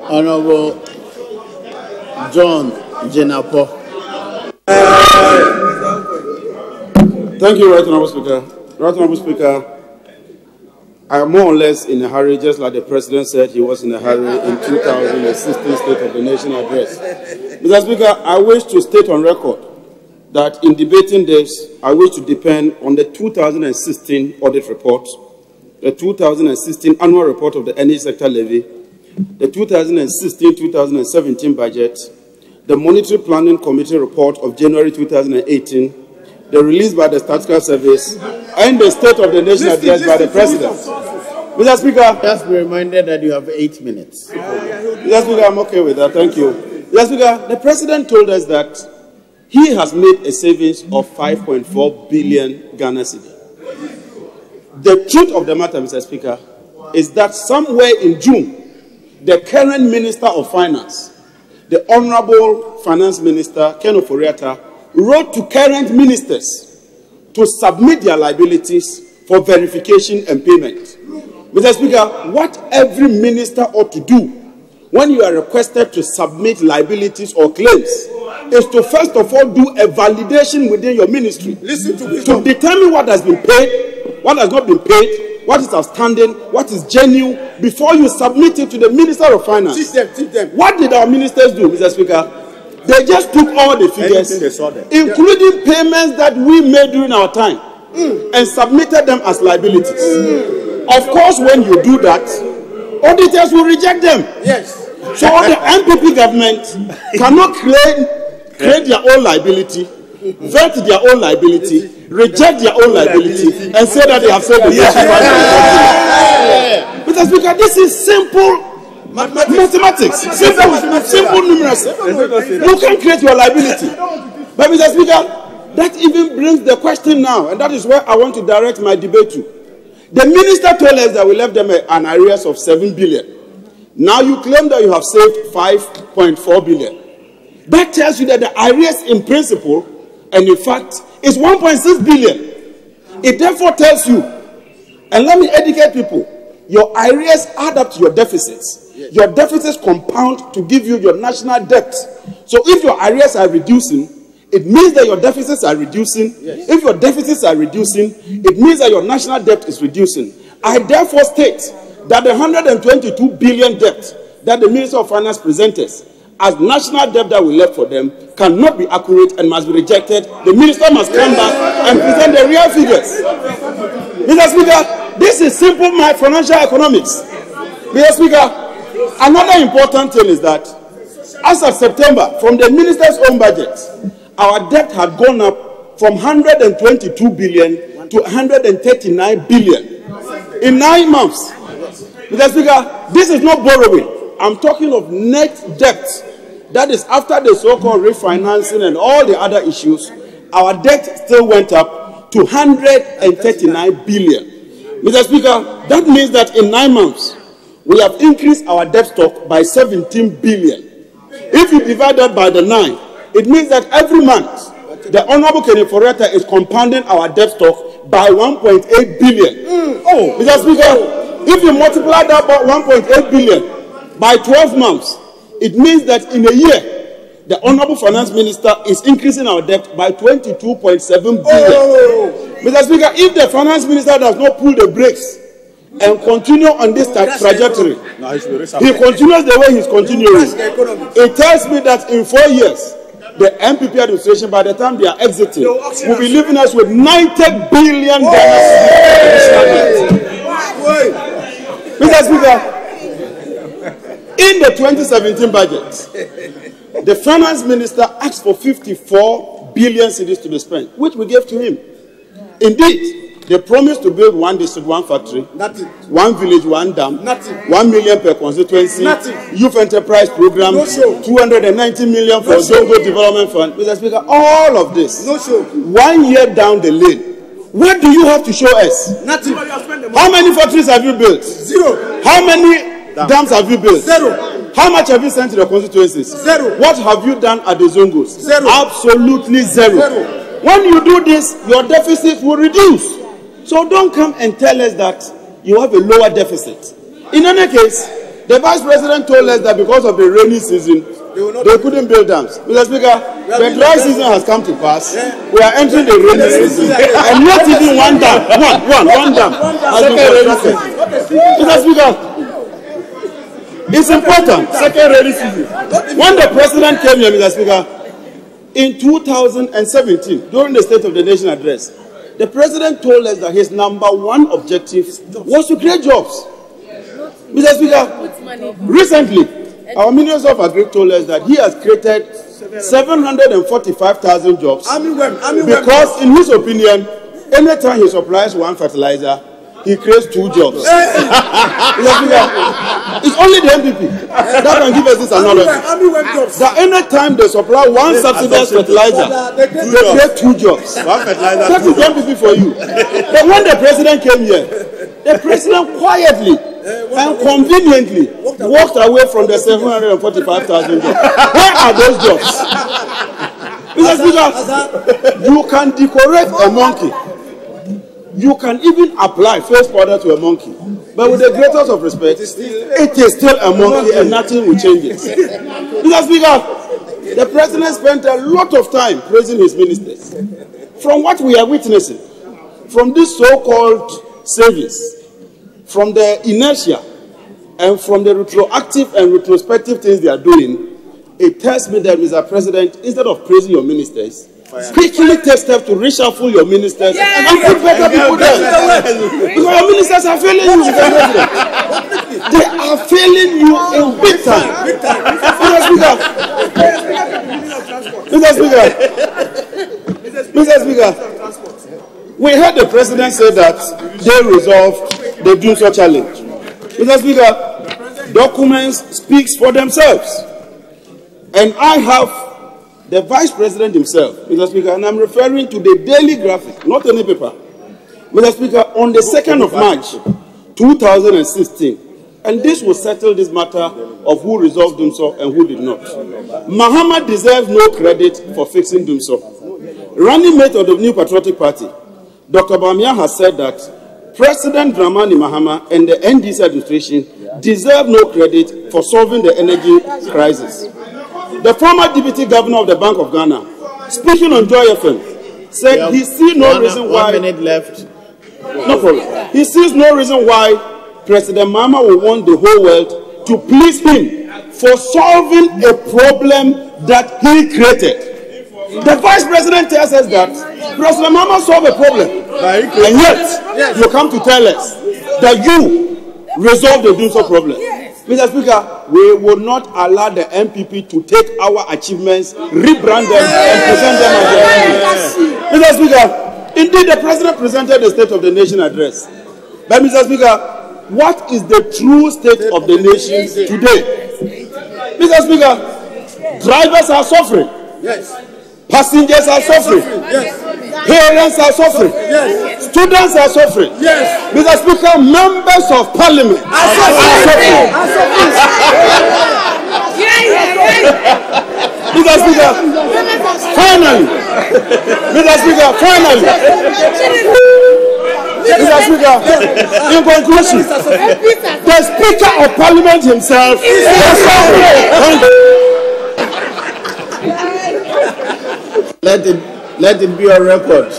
Honorable John Jenapo. Thank you, Right Honorable Speaker. Right Honorable Speaker, I am more or less in a hurry, just like the President said he was in a hurry in 2016 State of the Nation address. Mr. Speaker, I wish to state on record that in debating this, I wish to depend on the 2016 audit report, the 2016 annual report of the energy sector levy, the 2016-2017 budget, the Monetary Planning Committee report of January 2018, the release by the Statistical Service, and the State of the Nation address by the President. Mr. Speaker, just be reminded that you have 8 minutes. Mr. Speaker, I'm okay with that. Thank you. Mr. Speaker, the President told us that he has made a savings of 5.4 billion Ghana cedi. The truth of the matter, Mr. Speaker, is that somewhere in June, the current Minister of Finance, the Honorable Finance Minister, Ken Ofori-Atta, wrote to current ministers to submit their liabilities for verification and payment. Mr. Speaker, what every minister ought to do when you are requested to submit liabilities or claims is to first of all do a validation within your ministry to determine what has been paid, what has not been paid, what is outstanding, what is genuine, before you submit it to the Minister of Finance. Teach them. What did our ministers do, Mr. Speaker? They just took all the figures, including payments that we made during our time, and submitted them as liabilities. Of course, when you do that, auditors will reject them. Yes. So the MPP government cannot create their own liability, vet their own liability, reject their own liability, and say that they have sold the Mr. Speaker, this is simple mathematics, simple numeracy. You can create your liability. But Mr. Speaker, that even brings the question now, and that is where I want to direct my debate to. The minister told us that we left them an arrears of 7 billion. Now you claim that you have saved 5.4 billion. That tells you that the arrears in principle and in fact is 1.6 billion. It therefore tells you, and let me educate people, your arrears add up to your deficits. Your deficits compound to give you your national debt. So if your arrears are reducing, it means that your deficits are reducing. Yes. If your deficits are reducing, it means that your national debt is reducing. I therefore state that the 122 billion debt that the Minister of Finance presented as national debt that we left for them cannot be accurate and must be rejected. The minister must come back and present the real figures. Mr. Speaker, this is simple financial economics. Mr. Speaker, another important thing is that as of September, from the minister's own budget, our debt had gone up from 122 billion to 139 billion in 9 months. Mr. Speaker, this is not borrowing. I'm talking of net debt. That is after the so-called refinancing and all the other issues, our debt still went up to 139 billion. Mr. Speaker, that means that in 9 months, we have increased our debt stock by 17 billion. If you divide that by the 9, it means that every month, the Honorable Ken Ofori-Atta is compounding our debt stock by 1.8 billion. Mr. Speaker, if you multiply that by 1.8 billion by 12 months, it means that in a year, the Honorable Finance Minister is increasing our debt by 22.7 billion. Mr. Speaker, if the Finance Minister does not pull the brakes and continue on this trajectory, he continues the way he's continuing, it tells me that in 4 years, the MPP administration, by the time they are exiting, will be leaving us with 90 billion dollars. Mr. Speaker, in the 2017 budget, the Finance Minister asked for 54 billion cedis to be spent, which we gave to him. Indeed, they promised to build 1 district, 1 factory, 1 village, 1 dam, 1 million per constituency, youth enterprise program, 290 million for Zongo Development Fund. Mr. Speaker, all of this, 1 year down the lane, what do you have to show us? Nothing. How many factories have you built? 0. How many dams have you built? 0. How much have you sent to the constituencies? 0. What have you done at the Zongos? 0. Absolutely 0. When you do this, your deficit will reduce. So don't come and tell us that you have a lower deficit. In any case, The Vice President told us that because of the rainy season, they couldn't build dams. Mr. Speaker, the dry season has come to pass. We are entering the rainy season, and not even one dam has been constructed. Mr. Speaker, it's important. Second rainy season. When the President came here, Mr. Speaker, in 2017, during the State of the Nation address, the President told us that his #1 objective was to create jobs. Mr. Speaker, recently, our Minister of Agriculture told us that he has created 745,000 jobs because, in his opinion, anytime he supplies one fertilizer, he creates 2 jobs. It's only the MPP that can give us this analogy. That anytime they supply one subsidized fertilizer, they create 2 jobs. That is the MPP for you. But when the President came here, the President quietly and conveniently walked away from the 745,000 jobs. Where are those jobs? Mr. Speaker, you can decorate a monkey. You can even apply face powder to a monkey. But with the greatest of respect, it is still a monkey and nothing will change it. Mr. Speaker, the President spent a lot of time praising his ministers. From what we are witnessing, from this so-called savings, from the inertia, and from the retroactive and retrospective things they are doing, it tells me that, Mr. President, instead of praising your ministers, quickly take steps to reshuffle your ministers and put better people there. Because your ministers are failing you, Mr. President. They are failing you in big time. Mr. Speaker, we heard the President say that they resolved the Dumsor challenge. Mr. Speaker, documents speaks for themselves. And I have the Vice President himself, Mr. Speaker, and I'm referring to the Daily Graphic, not any paper. Mr. Speaker, on the 2nd of March, 2016, and this will settle this matter of who resolved Dumsor and who did not. Mahama deserves no credit for fixing Dumsor. Running mate of the New Patriotic Party, Dr. Bawumia has said that President Dramani Mahama and the NDC administration deserve no credit for solving the energy crisis. The former Deputy Governor of the Bank of Ghana, speaking on Joy FM, said he sees no reason why. 1 minute left. No problem. He sees no reason why President Mahama will want the whole world to please him for solving a problem that he created. The Vice President tells us that President Mahama solved a problem, and yet you come to tell us that you resolved the Dumsor problem. Mr. Speaker, we will not allow the MPP to take our achievements, rebrand them, and present them as the enemy. Mr. Speaker, indeed the President presented the State of the Nation address. But Mr. Speaker, what is the true state of the nation today? Mr. Speaker, drivers are suffering. Yes. Passengers are suffering. Yes. Parents are suffering. Yes. Students are suffering. Yes. Mr. Speaker, members of Parliament are suffering. Mr. Speaker, finally, Mr. Speaker, in conclusion, the Speaker of Parliament himself is suffering. Let it be on record